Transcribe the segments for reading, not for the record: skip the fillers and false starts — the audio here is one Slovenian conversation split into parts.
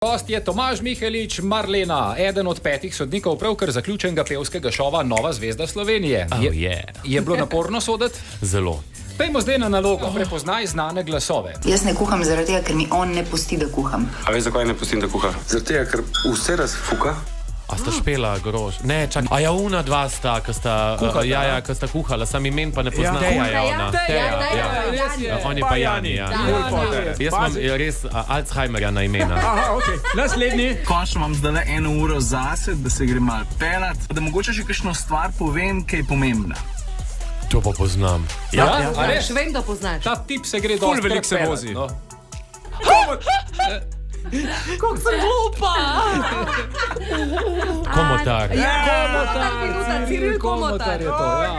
Gost je Tomaž Mihelič, Marlena, eden od 5 sodnikov pravkar zaključenega pevskega šova Nova zvezda Slovenije. Je bilo naporno soditi? Zelo. Pejmo zdaj na nalogo, prepoznaj znane glasove. Jaz ne kuham zaradi tega, ker mi on ne pusti, da kuham. A veš, zakaj ne pustim, da kuha? Zaradi tega, ker vse razfuka. A sta špela grož? Ne, čak. A ja, una dva sta, ko sta kuhala, sam imen pa ne poznam. On je pa Jani. Jaz imam res Alzheimerja na imena. Aha, okej. Naslednji. Končno imam zdaj 1 uro zase, da se grem malo pelat, da mogoče še kakšno stvar povem, ki je pomembna. To pa poznam. A res? Še vem, da poznaš. Ta tip se gre dosti veliko se prepelat, vozi. no. Kako sem glupa! Komotar. Ciril Komotar je to, ja.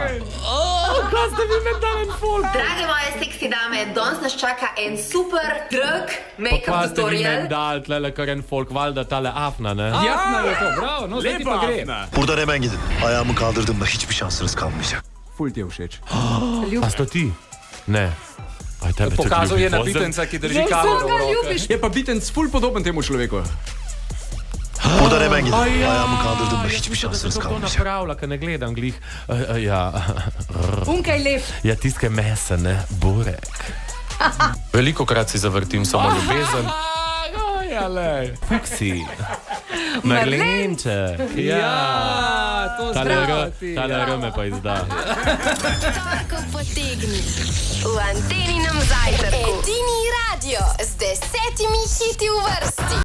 Kaj ste vi med dalen folk? Drage moje seksi dame, danes nas čaka en super drag make-up Kaj ste vi tutorial. med dal, tlele kar en folk, valjda tale Afna, ne? Jafna je to, bravo, no zdaj ti pa gre. Buradan hemen gidin. Ayağımı kaldırdığımda hiçbir şansınız kalmayacak. Ful ti je všeč. A sto ti? Ne. Aj, tebe če Pokazal je ljubi na vozem. bitenca, ki drži kamero v rokah. Je pa bitenc ful podoben temu človeku. Buradan hemen gidin. Aj, ja. Ayağımı kaldırdığımda Jaz hiçbir mislim, da se şansınız to kdo kalmayacak. napravlja, ker ne gledam glih. Ja. Unkaj lep. Ja, tiske mese, ne? Burek. Veliko krat si zavrtim samo ljubezen. Ja, lej. Fuksi. Merlenče. Ja, to zdravo ti. Tale R me pa izda. Torkov potegni v Anteninem zajtrku. Edini radio z 10 hiti v vrsti.